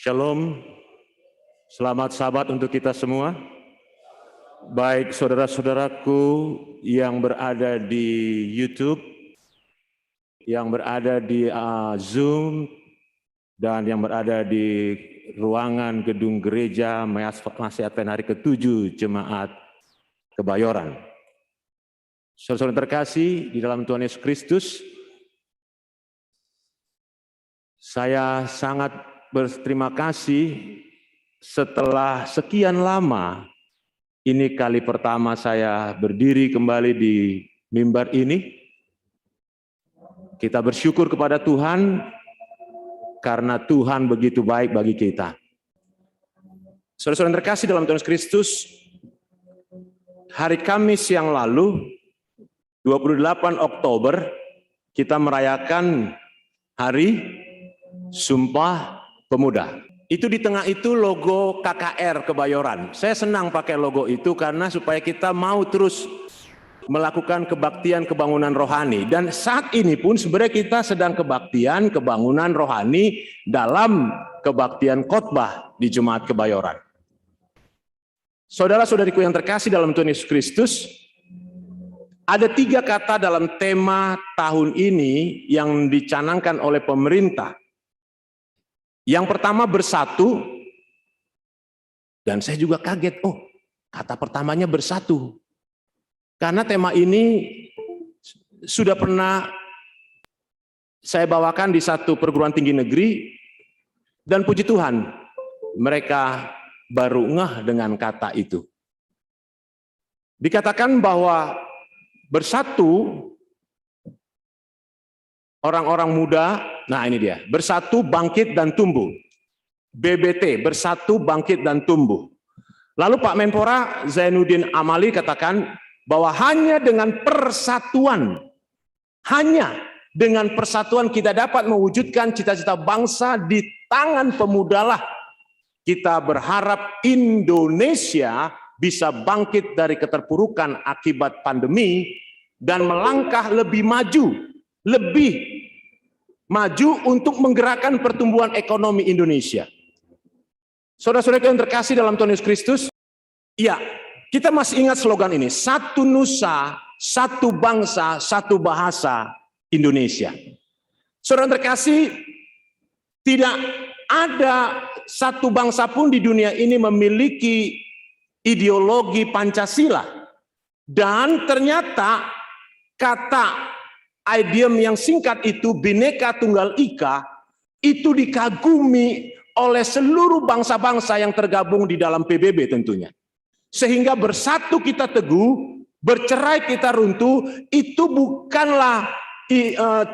Shalom, selamat Sabat untuk kita semua. Baik saudara-saudaraku yang berada di YouTube, yang berada di Zoom, dan yang berada di ruangan gedung gereja Masehat hari ke-7 Jemaat Kebayoran. Saudara-saudara terkasih di dalam Tuhan Yesus Kristus, saya sangat berterima kasih setelah sekian lama, ini kali pertama saya berdiri kembali di mimbar ini. Kita bersyukur kepada Tuhan karena Tuhan begitu baik bagi kita. Saudara-saudara terkasih dalam Tuhan Yesus Kristus, hari Kamis yang lalu, 28 Oktober, kita merayakan Hari Sumpah Pemuda. Itu di tengah itu logo KKR Kebayoran. Saya senang pakai logo itu karena supaya kita mau terus melakukan kebaktian kebangunan rohani. Dan saat ini pun sebenarnya kita sedang kebaktian kebangunan rohani dalam kebaktian khotbah di Jemaat Kebayoran. Saudara-saudariku yang terkasih dalam Tuhan Yesus Kristus, ada 3 kata dalam tema tahun ini yang dicanangkan oleh pemerintah. Yang pertama bersatu, dan saya juga kaget, kata pertamanya bersatu. Karena tema ini sudah pernah saya bawakan di satu perguruan tinggi negeri, dan puji Tuhan, mereka baru ngeh dengan kata itu. Dikatakan bahwa bersatu, orang-orang muda, nah ini dia, bersatu, bangkit, dan tumbuh. BBT, bersatu, bangkit, dan tumbuh. Lalu Pak Menpora Zainuddin Amali katakan bahwa hanya dengan persatuan kita dapat mewujudkan cita-cita bangsa. Di tangan pemudalah kita berharap Indonesia bisa bangkit dari keterpurukan akibat pandemi dan melangkah lebih maju untuk menggerakkan pertumbuhan ekonomi Indonesia. Saudara-saudara yang terkasih dalam Tuhan Yesus Kristus, ya, kita masih ingat slogan ini, satu nusa, satu bangsa, satu bahasa Indonesia. Saudara terkasih, tidak ada satu bangsa pun di dunia ini memiliki ideologi Pancasila. Dan ternyata kata idiom yang singkat itu, Bhinneka Tunggal Ika, itu dikagumi oleh seluruh bangsa-bangsa yang tergabung di dalam PBB tentunya. Sehingga bersatu kita teguh, bercerai kita runtuh, itu bukanlah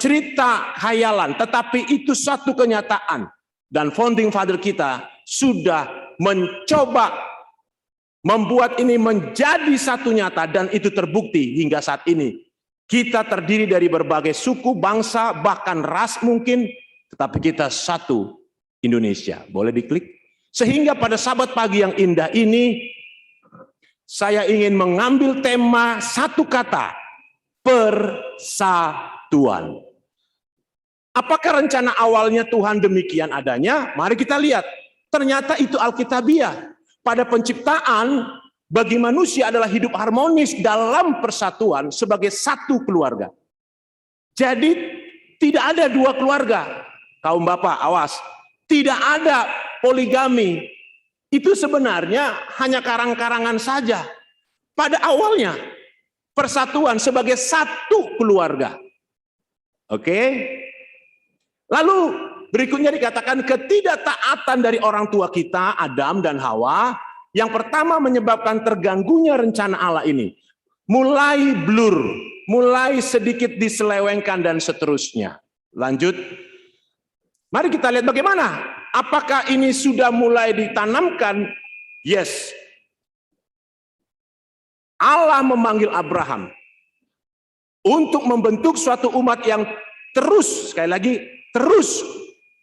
cerita khayalan, tetapi itu satu kenyataan. Dan founding father kita sudah mencoba membuat ini menjadi satu nyata, dan itu terbukti hingga saat ini. Kita terdiri dari berbagai suku, bangsa, bahkan ras mungkin, tetapi kita satu Indonesia. Boleh diklik? Sehingga pada Sabat pagi yang indah ini, saya ingin mengambil tema satu kata, persatuan. Apakah rencana awalnya Tuhan demikian adanya? Mari kita lihat. Ternyata itu Alkitabiah. Pada penciptaan, bagi manusia adalah hidup harmonis dalam persatuan sebagai satu keluarga. Jadi tidak ada 2 keluarga. Kaum bapak, awas. Tidak ada poligami. Itu sebenarnya hanya karang-karangan saja. Pada awalnya, persatuan sebagai satu keluarga. Oke? Lalu berikutnya dikatakan ketidaktaatan dari orang tua kita, Adam dan Hawa, yang pertama menyebabkan terganggunya rencana Allah ini. Mulai blur, mulai sedikit diselewengkan dan seterusnya. Lanjut. Mari kita lihat bagaimana. Apakah ini sudah mulai ditanamkan? Yes. Allah memanggil Abraham untuk membentuk suatu umat yang terus, sekali lagi, terus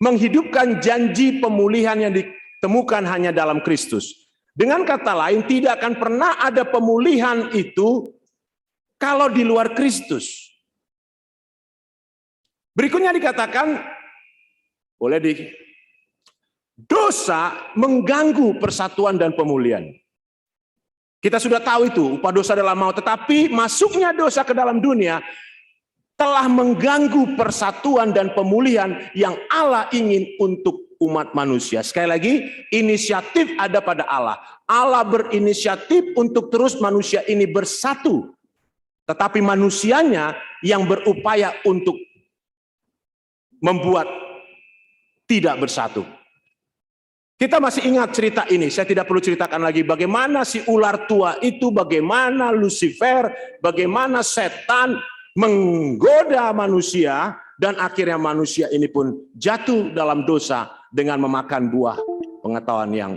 menghidupkan janji pemulihan yang ditemukan hanya dalam Kristus. Dengan kata lain, tidak akan pernah ada pemulihan itu kalau di luar Kristus. Berikutnya dikatakan, boleh Dosa mengganggu persatuan dan pemulihan. Kita sudah tahu itu, upah dosa adalah maut, tetapi masuknya dosa ke dalam dunia telah mengganggu persatuan dan pemulihan yang Allah ingin untuk umat manusia. Sekali lagi, inisiatif ada pada Allah. Allah berinisiatif untuk terus manusia ini bersatu. Tetapi manusianya yang berupaya untuk membuat tidak bersatu. Kita masih ingat cerita ini, saya tidak perlu ceritakan lagi bagaimana si ular tua itu, bagaimana Lucifer, bagaimana setan menggoda manusia, dan akhirnya manusia ini pun jatuh dalam dosa dengan memakan buah pengetahuan yang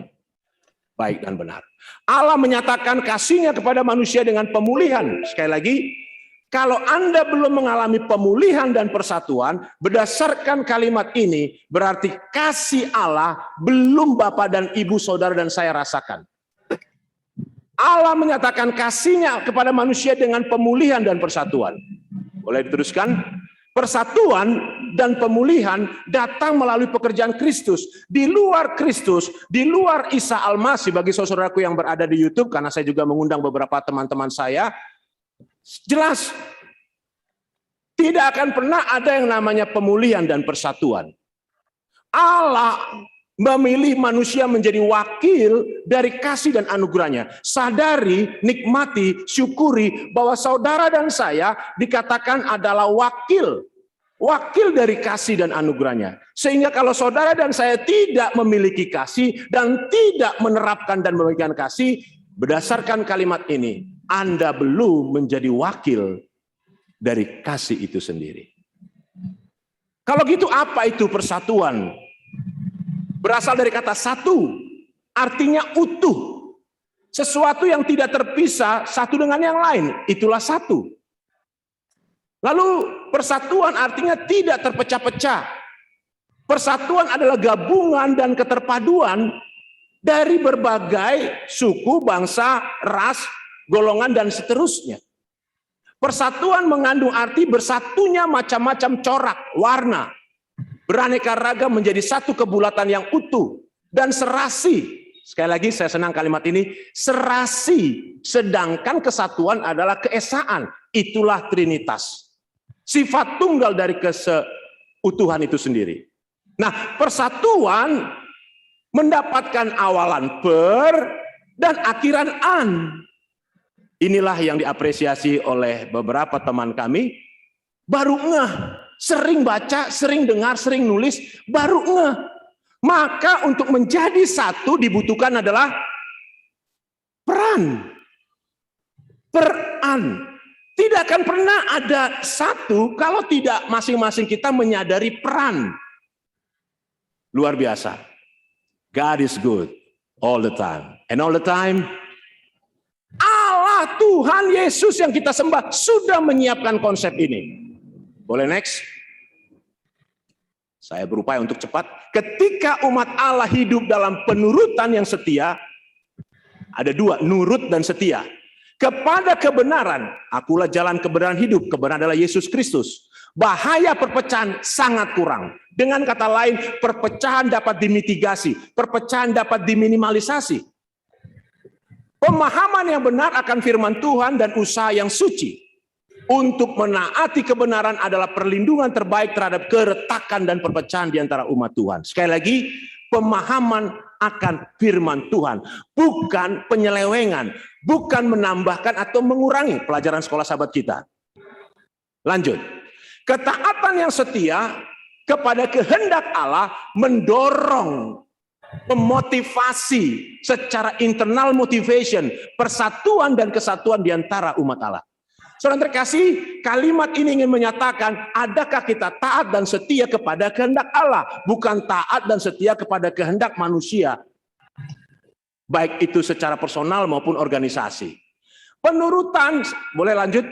baik dan benar. Allah menyatakan kasih-Nya kepada manusia dengan pemulihan. Sekali lagi, kalau Anda belum mengalami pemulihan dan persatuan, berdasarkan kalimat ini, berarti kasih Allah belum Bapak dan Ibu, Saudara dan saya rasakan. Allah menyatakan kasih-Nya kepada manusia dengan pemulihan dan persatuan. Boleh diteruskan? Persatuan dan pemulihan datang melalui pekerjaan Kristus. Di luar Kristus, di luar Isa Al-Masih, bagi saudaraku yang berada di YouTube, karena saya juga mengundang beberapa teman-teman saya, jelas tidak akan pernah ada yang namanya pemulihan dan persatuan. Allah memilih manusia menjadi wakil dari kasih dan anugerahnya. Sadari, nikmati, syukuri bahwa saudara dan saya dikatakan adalah wakil dari kasih dan anugerahnya. Sehingga kalau saudara dan saya tidak memiliki kasih dan tidak menerapkan dan memberikan kasih, berdasarkan kalimat ini, Anda belum menjadi wakil dari kasih itu sendiri. Kalau gitu apa itu persatuan? Berasal dari kata satu, artinya utuh. Sesuatu yang tidak terpisah satu dengan yang lain, itulah satu. Lalu persatuan artinya tidak terpecah-pecah. Persatuan adalah gabungan dan keterpaduan dari berbagai suku, bangsa, ras, golongan, dan seterusnya. Persatuan mengandung arti bersatunya macam-macam corak, warna, beraneka ragam menjadi satu kebulatan yang utuh dan serasi. Sekali lagi saya senang kalimat ini, serasi. Sedangkan kesatuan adalah keesaan. Itulah Trinitas. Sifat tunggal dari keseutuhan itu sendiri. Nah, persatuan mendapatkan awalan per dan akhiran an. Inilah yang diapresiasi oleh beberapa teman kami. Baru ngeh, sering baca, sering dengar, sering nulis, baru ngeh. Maka untuk menjadi satu dibutuhkan adalah peran. Peran. Tidak akan pernah ada satu kalau tidak masing-masing kita menyadari peran. Luar biasa. God is good all the time. And all the time, Allah, Tuhan Yesus yang kita sembah sudah menyiapkan konsep ini. Boleh next? Saya berupaya untuk cepat. Ketika umat Allah hidup dalam penurutan yang setia, ada dua, nurut dan setia. Kepada kebenaran, akulah jalan kebenaran hidup. Kebenaran adalah Yesus Kristus. Bahaya perpecahan sangat kurang. Dengan kata lain, perpecahan dapat dimitigasi, perpecahan dapat diminimalisasi. Pemahaman yang benar akan firman Tuhan dan usaha yang suci untuk menaati kebenaran adalah perlindungan terbaik terhadap keretakan dan perpecahan di antara umat Tuhan. Sekali lagi, pemahaman akan firman Tuhan, bukan penyelewengan, bukan menambahkan atau mengurangi pelajaran sekolah sahabat kita. Lanjut. Ketaatan yang setia kepada kehendak Allah mendorong, memotivasi secara internal motivation, persatuan dan kesatuan di antara umat Allah. Saudara terkasih, kalimat ini ingin menyatakan, adakah kita taat dan setia kepada kehendak Allah, bukan taat dan setia kepada kehendak manusia, baik itu secara personal maupun organisasi. Penurutan, boleh lanjut?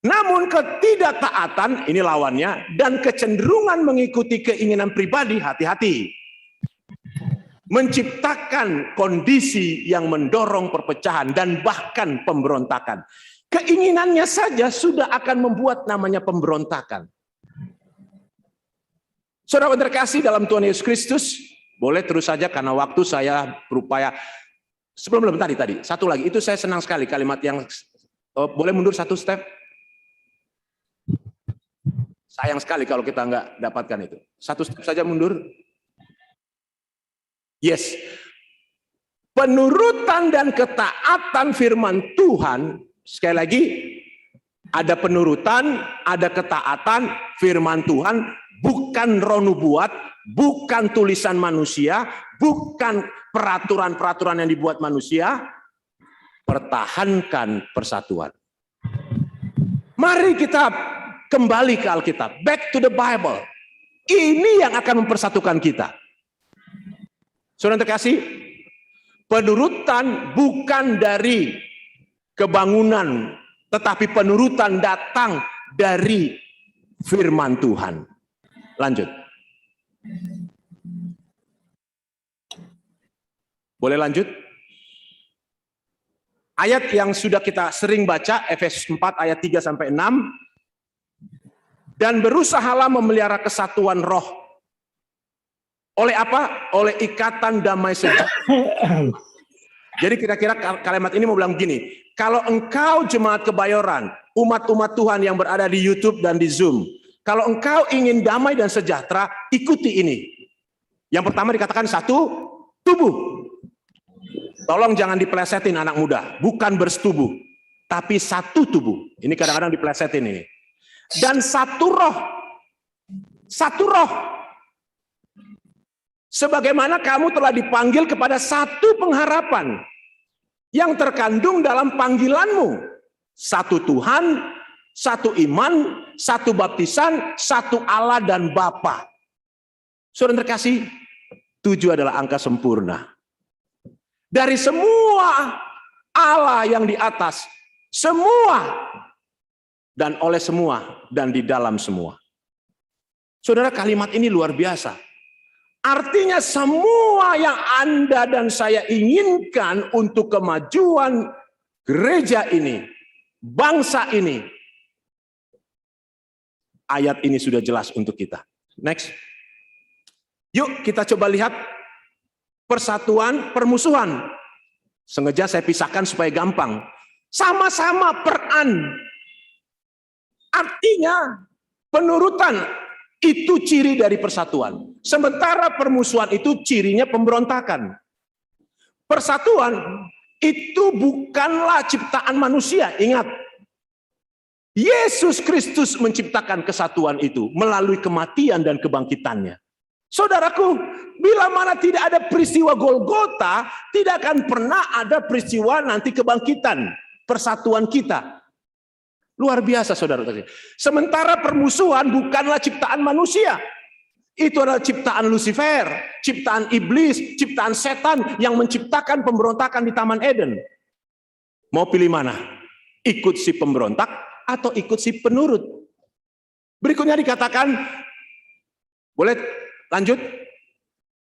Namun ketidaktaatan, ini lawannya, dan kecenderungan mengikuti keinginan pribadi, hati-hati. Menciptakan kondisi yang mendorong perpecahan dan bahkan pemberontakan. Keinginannya saja sudah akan membuat namanya pemberontakan. Saudara terkasih dalam Tuhan Yesus Kristus, boleh terus saja karena waktu saya berupaya. Sebelum tadi, satu lagi, itu saya senang sekali kalimat yang, boleh mundur satu step? Sayang sekali kalau kita nggak dapatkan itu. Satu step saja mundur. Yes. Penurutan dan ketaatan firman Tuhan, sekali lagi, ada penurutan, ada ketaatan firman Tuhan, bukan roh nubuat, bukan tulisan manusia, bukan peraturan-peraturan yang dibuat manusia. Pertahankan persatuan. Mari kita kembali ke Alkitab, back to the Bible. Ini yang akan mempersatukan kita. Saudara terkasih, penurutan bukan dari kebangunan, tetapi penurutan datang dari firman Tuhan. Lanjut. Boleh lanjut? Ayat yang sudah kita sering baca, Efesus 4 ayat 3 sampai 6. Dan berusahalah memelihara kesatuan roh. Oleh apa? Oleh ikatan damai sejahtera. Jadi kira-kira kalimat ini mau bilang gini, kalau engkau jemaat Kebayoran, umat-umat Tuhan yang berada di YouTube dan di Zoom, kalau engkau ingin damai dan sejahtera, ikuti ini. Yang pertama dikatakan satu, tubuh. Tolong jangan dipelesetin anak muda, bukan bersetubuh, tapi satu tubuh. Ini kadang-kadang dipelesetin ini. Dan satu roh. Satu roh. Sebagaimana kamu telah dipanggil kepada satu pengharapan yang terkandung dalam panggilanmu. Satu Tuhan, satu iman, satu baptisan, satu Allah dan Bapa. Saudara terkasih, 7 adalah angka sempurna. Dari semua Allah yang di atas, semua dan oleh semua dan di dalam semua. Saudara, kalimat ini luar biasa. Artinya semua yang Anda dan saya inginkan untuk kemajuan gereja ini, bangsa ini, ayat ini sudah jelas untuk kita. Next. Yuk kita coba lihat persatuan, permusuhan. Sengaja saya pisahkan supaya gampang. Sama-sama peran. Artinya penurutan itu ciri dari persatuan. Sementara permusuhan itu cirinya pemberontakan. Persatuan itu bukanlah ciptaan manusia. Ingat, Yesus Kristus menciptakan kesatuan itu melalui kematian dan kebangkitannya. Saudaraku, bila mana tidak ada peristiwa Golgota, tidak akan pernah ada peristiwa nanti kebangkitan, persatuan kita. Luar biasa, saudara. Sementara permusuhan bukanlah ciptaan manusia. Itu adalah ciptaan Lucifer, ciptaan iblis, ciptaan setan yang menciptakan pemberontakan di Taman Eden. Mau pilih mana? Ikut si pemberontak atau ikut si penurut? Berikutnya dikatakan, boleh lanjut?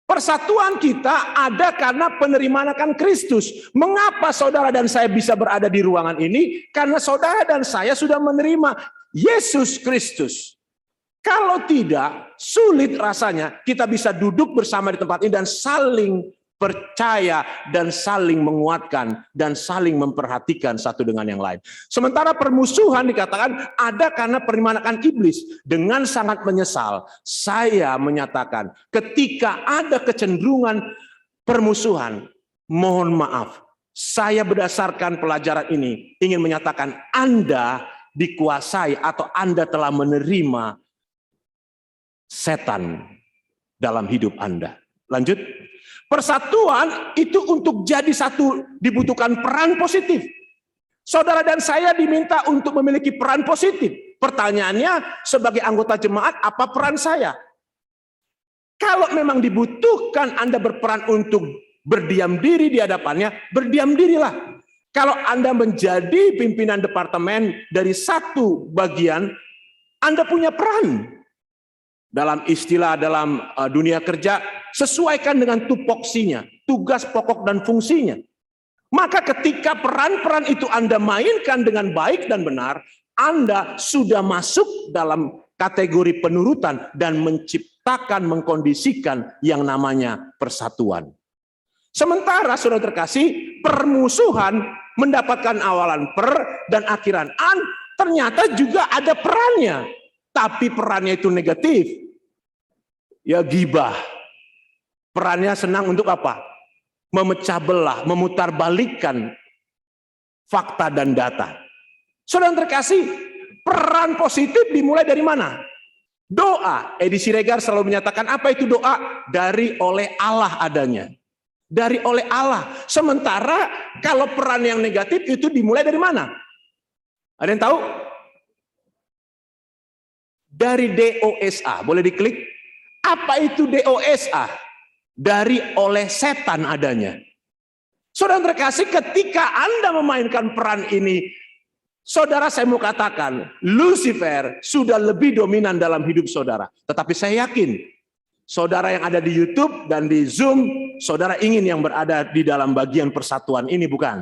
Persatuan kita ada karena penerimaan akan Kristus. Mengapa saudara dan saya bisa berada di ruangan ini? Karena saudara dan saya sudah menerima Yesus Kristus. Kalau tidak, sulit rasanya kita bisa duduk bersama di tempat ini dan saling percaya dan saling menguatkan dan saling memperhatikan satu dengan yang lain. Sementara permusuhan dikatakan ada karena penerimaan akan iblis. Dengan sangat menyesal, saya menyatakan ketika ada kecenderungan permusuhan, mohon maaf, saya berdasarkan pelajaran ini ingin menyatakan Anda dikuasai atau Anda telah menerima setan dalam hidup Anda. Lanjut. Persatuan itu untuk jadi satu dibutuhkan peran positif. Saudara dan saya diminta untuk memiliki peran positif. Pertanyaannya, sebagai anggota jemaat, apa peran saya? Kalau memang dibutuhkan Anda berperan untuk berdiam diri di hadapannya, berdiam dirilah. Kalau Anda menjadi pimpinan departemen dari satu bagian, Anda punya peran. Dalam istilah dalam dunia kerja, sesuaikan dengan tupoksinya, tugas pokok dan fungsinya. Maka ketika peran-peran itu Anda mainkan dengan baik dan benar, Anda sudah masuk dalam kategori penurutan dan menciptakan menciptakan, mengkondisikan yang namanya persatuan. Sementara saudara terkasih, permusuhan mendapatkan awalan per dan akhiran an, ternyata juga ada perannya. Tapi perannya itu negatif. Ya gibah. Perannya senang untuk apa? Memecah belah, memutarbalikkan fakta dan data. Saudara terkasih, peran positif dimulai dari mana? Doa. Edi Siregar selalu menyatakan apa itu doa? Dari oleh Allah adanya. Dari oleh Allah. Sementara kalau peran yang negatif itu dimulai dari mana? Ada yang tahu? Dari DOSA. Boleh diklik? Apa itu DOSA? Dari oleh setan adanya. Saudara terkasih, ketika Anda memainkan peran ini, saudara, saya mau katakan, Lucifer sudah lebih dominan dalam hidup saudara. Tetapi saya yakin, saudara yang ada di YouTube dan di Zoom, saudara ingin yang berada di dalam bagian persatuan ini, bukan?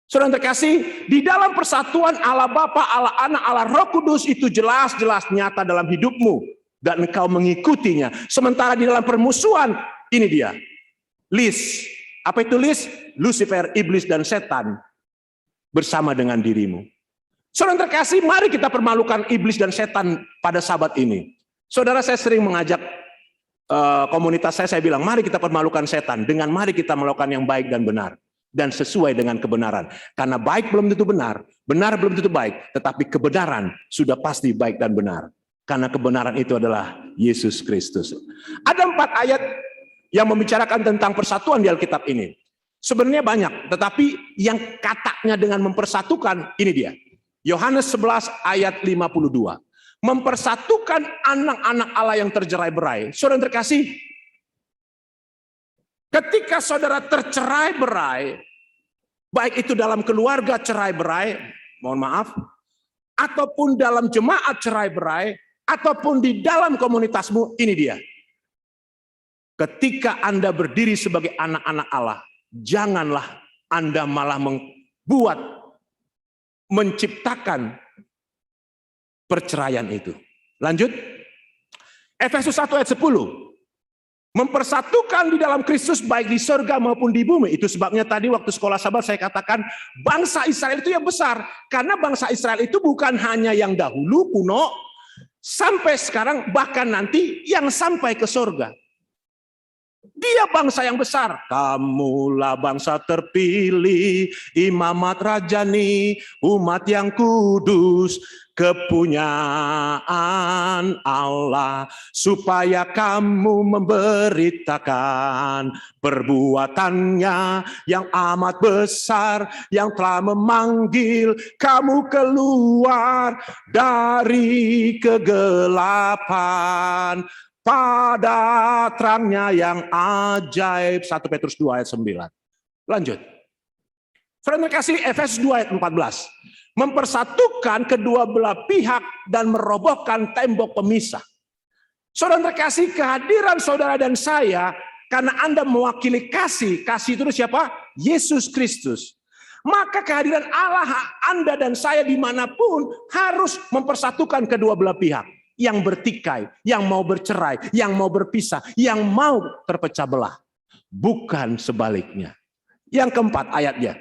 Saudara terkasih, di dalam persatuan Allah Bapa, Allah Anak, Allah Roh Kudus itu jelas-jelas nyata dalam hidupmu. Dan engkau mengikutinya. Sementara di dalam permusuhan, ini dia. List. Apa itu list? Lucifer, iblis, dan setan bersama dengan dirimu. Saudara terkasih, mari kita permalukan iblis dan setan pada sabat ini. Saudara, saya sering mengajak komunitas saya bilang, mari kita permalukan setan dengan mari kita melakukan yang baik dan benar dan sesuai dengan kebenaran. Karena baik belum tentu benar, benar belum tentu baik, tetapi kebenaran sudah pasti baik dan benar. Karena kebenaran itu adalah Yesus Kristus. Ada 4 ayat yang membicarakan tentang persatuan di Alkitab ini. Sebenarnya banyak, tetapi yang katanya dengan mempersatukan, ini dia. Yohanes 11 ayat 52. Mempersatukan anak-anak Allah yang tercerai-berai. Saudara terkasih, ketika saudara tercerai-berai, baik itu dalam keluarga cerai-berai, mohon maaf, ataupun dalam jemaat cerai-berai, ataupun di dalam komunitasmu, ini dia. Ketika Anda berdiri sebagai anak-anak Allah, janganlah Anda malah menciptakan perceraian itu. Lanjut. Efesus 1 ayat 10. Mempersatukan di dalam Kristus baik di surga maupun di bumi. Itu sebabnya tadi waktu sekolah sahabat saya katakan bangsa Israel itu yang besar. Karena bangsa Israel itu bukan hanya yang dahulu kuno, sampai sekarang bahkan nanti yang sampai ke surga. Dia bangsa yang besar. Kamulah bangsa terpilih, imamat rajani, umat yang kudus, kepunyaan Allah, supaya kamu memberitakan perbuatannya yang amat besar, yang telah memanggil kamu keluar dari kegelapan pada terangnya yang ajaib. 1 Petrus 2 ayat 9. Lanjut. Saudara kasih, Efesus 2 ayat 14. Mempersatukan kedua belah pihak dan merobohkan tembok pemisah. Saudara terkasih, kehadiran saudara dan saya, karena Anda mewakili kasih itu siapa? Yesus Kristus. Maka kehadiran Allah, Anda dan saya dimanapun harus mempersatukan kedua belah pihak. Yang bertikai, yang mau bercerai, yang mau berpisah, yang mau terpecah belah. Bukan sebaliknya. Yang keempat ayatnya.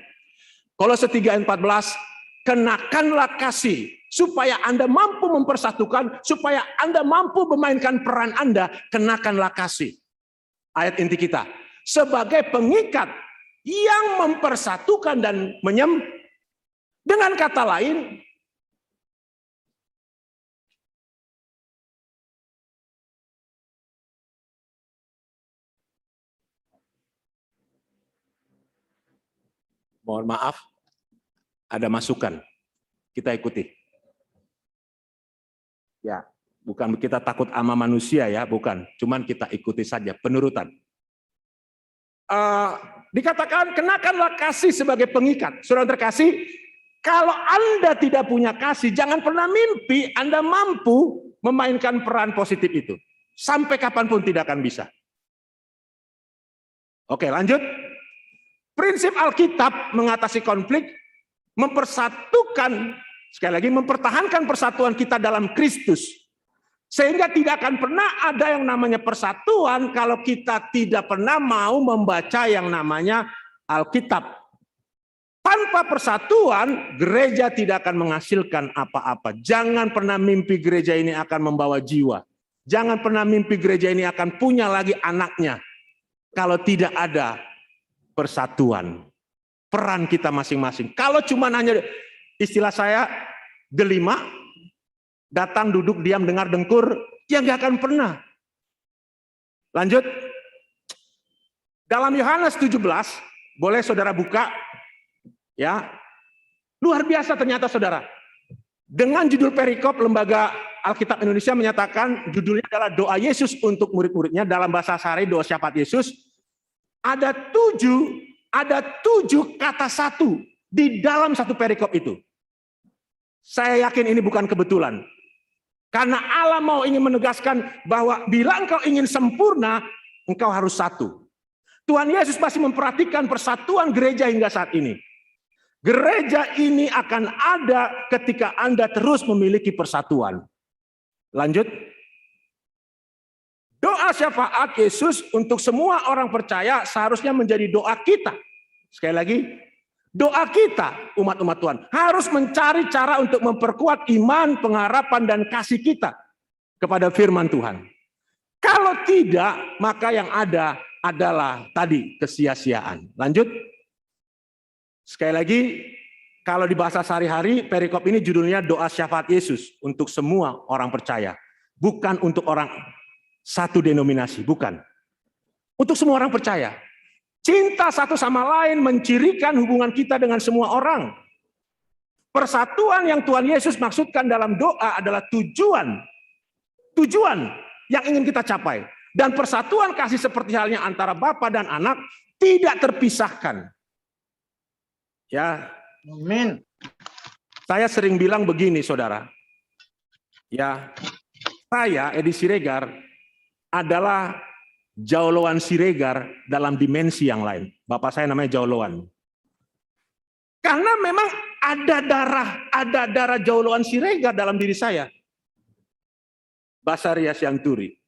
Kolose 3 ayat 14, kenakanlah kasih supaya Anda mampu mempersatukan, supaya Anda mampu memainkan peran Anda, kenakanlah kasih. Ayat inti kita. Sebagai pengikat yang mempersatukan dan dengan kata lain, mohon maaf, ada masukan. Kita ikuti. Ya, bukan kita takut sama manusia ya, bukan. Cuman kita ikuti saja, penurutan. Dikatakan, kenakanlah kasih sebagai pengikat. Saudara terkasih, kalau Anda tidak punya kasih, jangan pernah mimpi Anda mampu memainkan peran positif itu. Sampai kapanpun tidak akan bisa. Oke, lanjut. Prinsip Alkitab mengatasi konflik, mempersatukan, sekali lagi mempertahankan persatuan kita dalam Kristus. Sehingga tidak akan pernah ada yang namanya persatuan kalau kita tidak pernah mau membaca yang namanya Alkitab. Tanpa persatuan, gereja tidak akan menghasilkan apa-apa. Jangan pernah mimpi gereja ini akan membawa jiwa. Jangan pernah mimpi gereja ini akan punya lagi anaknya. Kalau tidak ada persatuan. Peran kita masing-masing. Kalau cuma hanya istilah saya, delima, datang, duduk, diam, dengar, dengkur, ya nggak akan pernah. Lanjut. Dalam Yohanes 17, boleh saudara buka, ya. Luar biasa ternyata saudara. Dengan judul perikop, Lembaga Alkitab Indonesia menyatakan judulnya adalah doa Yesus untuk murid-muridnya, dalam bahasa sehari doa syafaat Yesus. Ada tujuh kata satu di dalam satu perikop itu. Saya yakin ini bukan kebetulan. Karena Allah mau ingin menegaskan bahwa bila engkau ingin sempurna, engkau harus satu. Tuhan Yesus masih memperhatikan persatuan gereja hingga saat ini. Gereja ini akan ada ketika Anda terus memiliki persatuan. Lanjut. Doa syafaat Yesus untuk semua orang percaya seharusnya menjadi doa kita. Sekali lagi, doa kita umat-umat Tuhan harus mencari cara untuk memperkuat iman, pengharapan, dan kasih kita kepada firman Tuhan. Kalau tidak, maka yang ada adalah tadi kesia-siaan. Lanjut. Sekali lagi, kalau di bahasa sehari-hari, perikop ini judulnya doa syafaat Yesus untuk semua orang percaya. Bukan untuk orang satu denominasi, bukan. Untuk semua orang percaya. Cinta satu sama lain mencirikan hubungan kita dengan semua orang. Persatuan yang Tuhan Yesus maksudkan dalam doa adalah tujuan yang ingin kita capai. Dan persatuan kasih seperti halnya antara Bapa dan Anak tidak terpisahkan. Ya, amin. Saya sering bilang begini, saudara. Ya, saya Edi Siregar adalah Jauloan Siregar dalam dimensi yang lain. Bapak saya namanya Jauloan. Karena memang ada darah Jauloan Siregar dalam diri saya. Basaria Sianturi.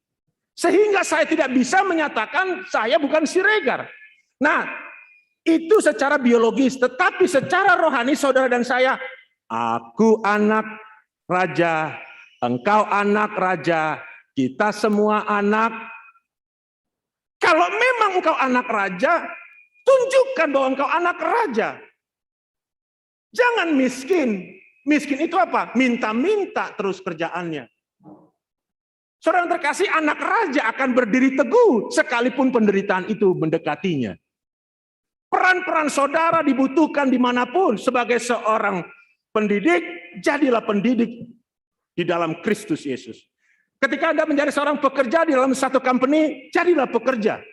Sehingga saya tidak bisa menyatakan saya bukan Siregar. Nah, itu secara biologis, tetapi secara rohani saudara dan saya, aku anak raja, engkau anak raja, kita semua anak. Kalau memang engkau anak raja, tunjukkan bahwa engkau anak raja. Jangan miskin. Miskin itu apa? Minta-minta terus kerjaannya. Saudara yang terkasih, anak raja akan berdiri teguh sekalipun penderitaan itu mendekatinya. Peran-peran saudara dibutuhkan dimanapun. Sebagai seorang pendidik, jadilah pendidik di dalam Kristus Yesus. Ketika Anda menjadi seorang pekerja di dalam satu company, jadilah pekerja.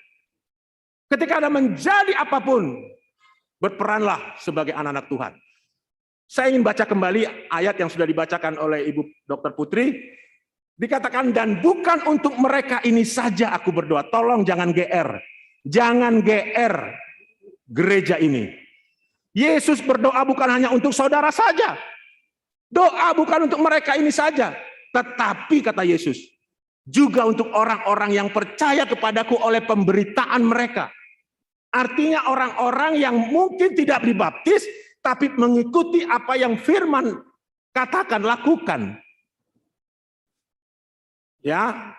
Ketika Anda menjadi apapun, berperanlah sebagai anak-anak Tuhan. Saya ingin baca kembali ayat yang sudah dibacakan oleh Ibu Dr. Putri. Dikatakan, dan bukan untuk mereka ini saja aku berdoa. Tolong jangan GR. Jangan GR gereja ini. Yesus berdoa bukan hanya untuk saudara saja. Doa bukan untuk mereka ini saja. Tetapi kata Yesus, juga untuk orang-orang yang percaya kepadaku oleh pemberitaan mereka. Artinya orang-orang yang mungkin tidak dibaptis, tapi mengikuti apa yang firman katakan, lakukan. Ya,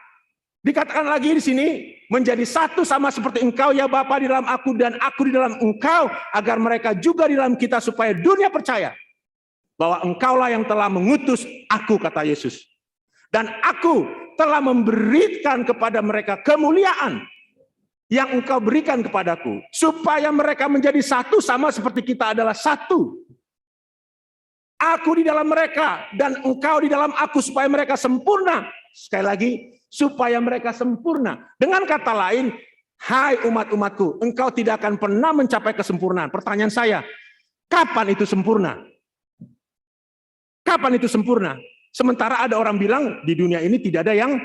dikatakan lagi di sini, menjadi satu sama seperti engkau ya Bapa di dalam aku dan aku di dalam engkau, agar mereka juga di dalam kita supaya dunia percaya bahwa engkaulah yang telah mengutus aku, kata Yesus. Dan aku telah memberikan kepada mereka kemuliaan yang engkau berikan kepadaku, supaya mereka menjadi satu sama seperti kita adalah satu. Aku di dalam mereka dan engkau di dalam aku, supaya mereka sempurna. Sekali lagi, supaya mereka sempurna. Dengan kata lain, hai umat-umatku, engkau tidak akan pernah mencapai kesempurnaan. Pertanyaan saya, kapan itu sempurna? Kapan itu sempurna? Sementara ada orang bilang di dunia ini tidak ada yang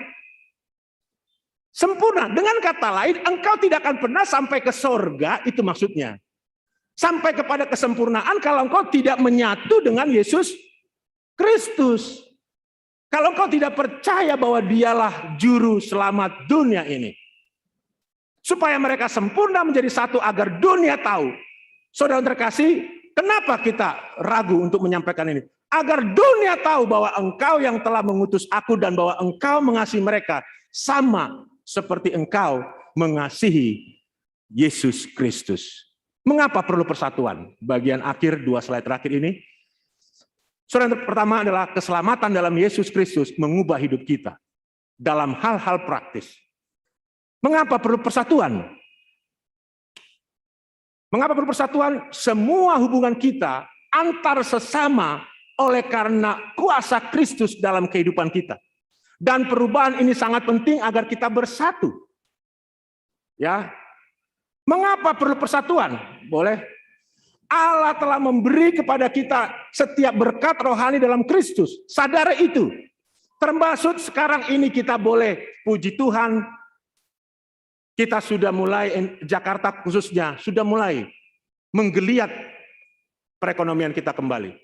sempurna. Dengan kata lain, engkau tidak akan pernah sampai ke sorga, itu maksudnya. Sampai kepada kesempurnaan kalau engkau tidak menyatu dengan Yesus Kristus. Kalau engkau tidak percaya bahwa dialah juru selamat dunia ini, supaya mereka sempurna menjadi satu agar dunia tahu. Saudara terkasih, kenapa kita ragu untuk menyampaikan ini? Agar dunia tahu bahwa engkau yang telah mengutus aku dan bahwa engkau mengasihi mereka sama seperti engkau mengasihi Yesus Kristus. Mengapa perlu persatuan? Bagian akhir 2 slide terakhir ini. Saudara, yang pertama adalah keselamatan dalam Yesus Kristus mengubah hidup kita dalam hal-hal praktis. Mengapa perlu persatuan? Mengapa perlu persatuan? Semua hubungan kita antar sesama oleh karena kuasa Kristus dalam kehidupan kita. Dan perubahan ini sangat penting agar kita bersatu. Ya. Mengapa perlu persatuan? Boleh. Allah telah memberi kepada kita setiap berkat rohani dalam Kristus. Sadari itu. Termasuk sekarang ini kita boleh puji Tuhan. Kita sudah mulai, Jakarta khususnya, sudah mulai menggeliat perekonomian kita kembali.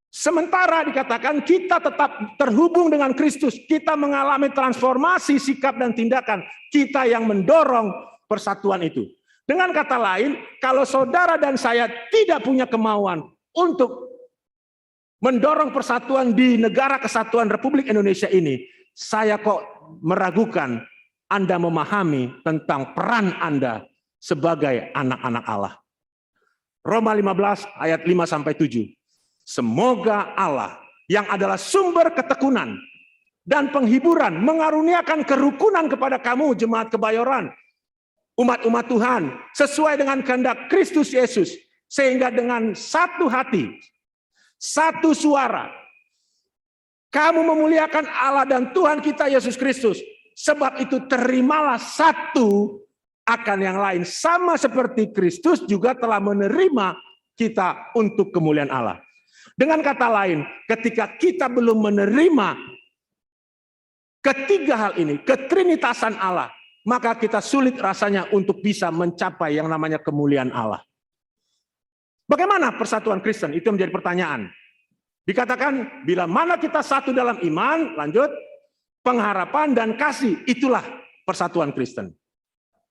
Sementara dikatakan kita tetap terhubung dengan Kristus, kita mengalami transformasi sikap dan tindakan, kita yang mendorong persatuan itu. Dengan kata lain, kalau saudara dan saya tidak punya kemauan untuk mendorong persatuan di negara kesatuan Republik Indonesia ini, saya kok meragukan Anda memahami tentang peran Anda sebagai anak-anak Allah. Roma 15 ayat 5-7. Semoga Allah yang adalah sumber ketekunan dan penghiburan mengaruniakan kerukunan kepada kamu jemaat kebayoran, umat-umat Tuhan, sesuai dengan kehendak Kristus Yesus, sehingga dengan satu hati, satu suara, kamu memuliakan Allah dan Tuhan kita Yesus Kristus. Sebab itu terimalah satu akan yang lain, sama seperti Kristus juga telah menerima kita untuk kemuliaan Allah. Dengan kata lain, ketika kita belum menerima ketiga hal ini, ketrinitasan Allah, maka kita sulit rasanya untuk bisa mencapai yang namanya kemuliaan Allah. Bagaimana persatuan Kristen? Itu menjadi pertanyaan. Dikatakan, bila mana kita satu dalam iman, lanjut, pengharapan dan kasih, itulah persatuan Kristen.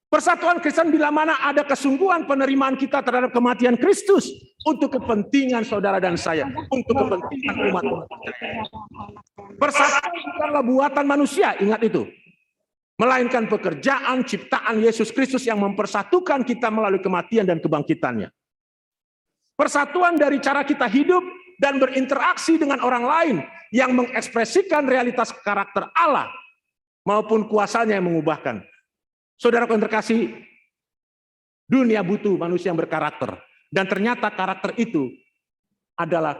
Persatuan Kristen bila mana ada kesungguhan penerimaan kita terhadap kematian Kristus untuk kepentingan saudara dan saya, untuk kepentingan umat-umat. Persatuan bukanlah buatan manusia, ingat itu. Melainkan pekerjaan ciptaan Yesus Kristus yang mempersatukan kita melalui kematian dan kebangkitannya. Persatuan dari cara kita hidup dan berinteraksi dengan orang lain yang mengekspresikan realitas karakter Allah maupun kuasanya yang mengubahkan. Saudara yang terkasih, dunia butuh manusia yang berkarakter. Dan ternyata karakter itu adalah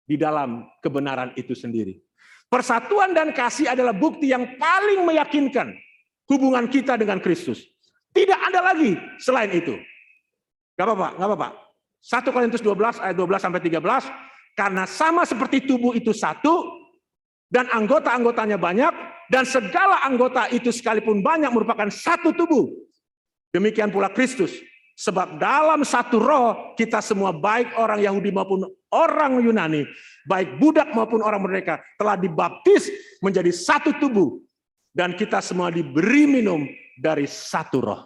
di dalam kebenaran itu sendiri. Persatuan dan kasih adalah bukti yang paling meyakinkan hubungan kita dengan Kristus. Tidak ada lagi selain itu. Gak apa-apa. 1 Korintus 12 ayat 12-13. Karena sama seperti tubuh itu satu, dan anggota-anggotanya banyak, dan segala anggota itu sekalipun banyak merupakan satu tubuh. Demikian pula Kristus. Sebab dalam satu roh kita semua, baik orang Yahudi maupun orang Yunani, baik budak maupun orang merdeka, telah dibaptis menjadi satu tubuh. Dan kita semua diberi minum dari satu roh.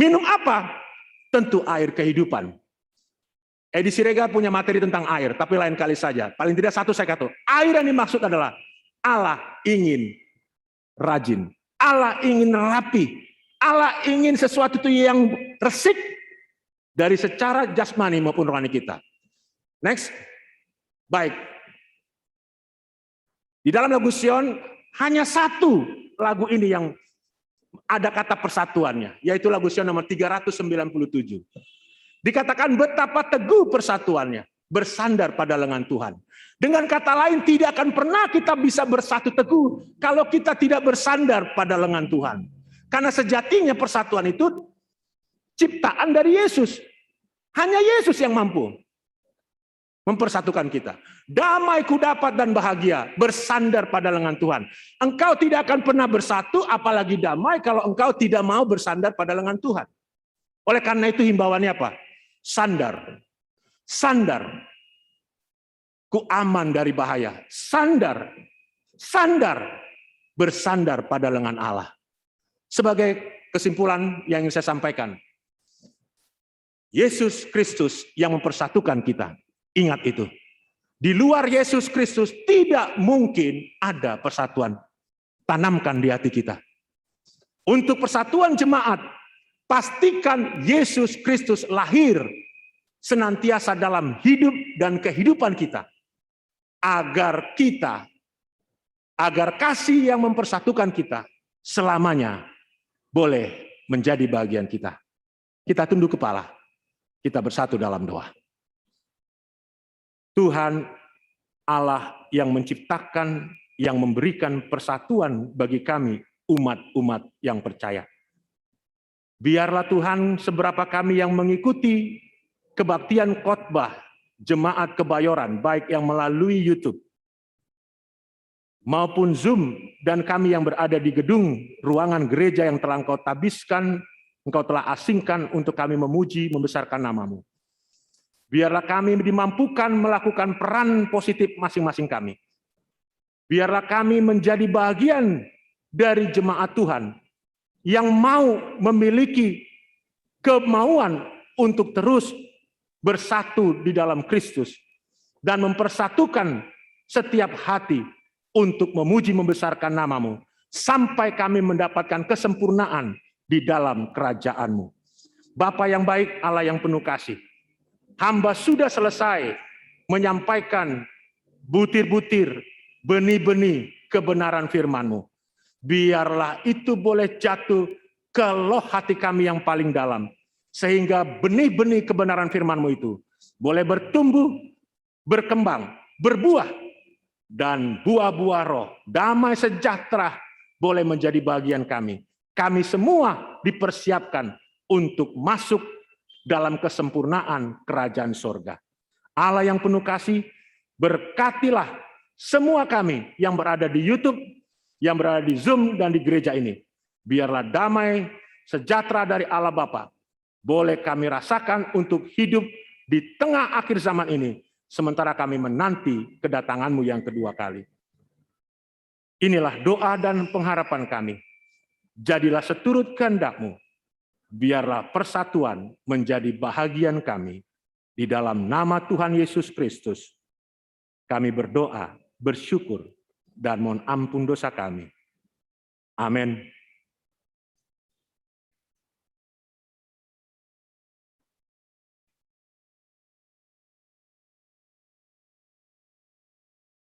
Minum apa? Tentu air kehidupan. Edi Siregar punya materi tentang air, tapi lain kali saja. Paling tidak satu saya katakan, air yang dimaksud adalah Allah ingin rajin, Allah ingin rapi, Allah ingin sesuatu itu yang resik dari secara jasmani maupun rohani kita. Next, baik. Di dalam lagu Sion hanya satu lagu ini yang ada kata persatuannya, yaitu lagu Sion nomor 397. Dikatakan betapa teguh persatuannya, bersandar pada lengan Tuhan. Dengan kata lain, tidak akan pernah kita bisa bersatu teguh kalau kita tidak bersandar pada lengan Tuhan. Karena sejatinya persatuan itu ciptaan dari Yesus. Hanya Yesus yang mampu mempersatukan kita. Damai ku dapat dan bahagia, bersandar pada lengan Tuhan. Engkau tidak akan pernah bersatu, apalagi damai, kalau engkau tidak mau bersandar pada lengan Tuhan. Oleh karena itu himbauannya apa? Sandar. ku aman dari bahaya. Sandar, bersandar pada lengan Allah. Sebagai kesimpulan yang ingin saya sampaikan, Yesus Kristus yang mempersatukan kita. Ingat itu. Di luar Yesus Kristus tidak mungkin ada persatuan. Tanamkan di hati kita. Untuk persatuan jemaat, pastikan Yesus Kristus lahir senantiasa dalam hidup dan kehidupan kita. Agar kasih yang mempersatukan kita selamanya boleh menjadi bagian kita. Kita tunduk kepala, kita bersatu dalam doa. Tuhan Allah yang menciptakan, yang memberikan persatuan bagi kami, umat-umat yang percaya. Biarlah Tuhan, seberapa kami yang mengikuti kebaktian khotbah Jemaat Kebayoran, baik yang melalui YouTube maupun Zoom, dan kami yang berada di gedung ruangan gereja yang telah Engkau tabiskan, Engkau telah asingkan untuk kami memuji, membesarkan nama-Mu. Biarlah kami dimampukan melakukan peran positif masing-masing kami. Biarlah kami menjadi bagian dari jemaat Tuhan yang mau memiliki kemauan untuk terus bersatu di dalam Kristus dan mempersatukan setiap hati untuk memuji membesarkan nama-Mu sampai kami mendapatkan kesempurnaan di dalam kerajaan-Mu. Bapa yang baik, Allah yang penuh kasih, hamba sudah selesai menyampaikan butir-butir, benih-benih kebenaran firman-Mu. Biarlah itu boleh jatuh ke loh hati kami yang paling dalam, sehingga benih-benih kebenaran firman-Mu itu boleh bertumbuh, berkembang, berbuah, dan buah-buah roh, damai sejahtera boleh menjadi bagian kami. Kami semua dipersiapkan untuk masuk dalam kesempurnaan kerajaan sorga. Allah yang penuh kasih, berkatilah semua kami yang berada di YouTube, yang berada di Zoom dan di gereja ini. Biarlah damai sejahtera dari Allah Bapa boleh kami rasakan untuk hidup di tengah akhir zaman ini, sementara kami menanti kedatangan-Mu yang kedua kali. Inilah doa dan pengharapan kami. Jadilah seturut kehendak-Mu. Biarlah persatuan menjadi bahagian kami. Di dalam nama Tuhan Yesus Kristus, kami berdoa, bersyukur, dan mohon ampun dosa kami. Amin.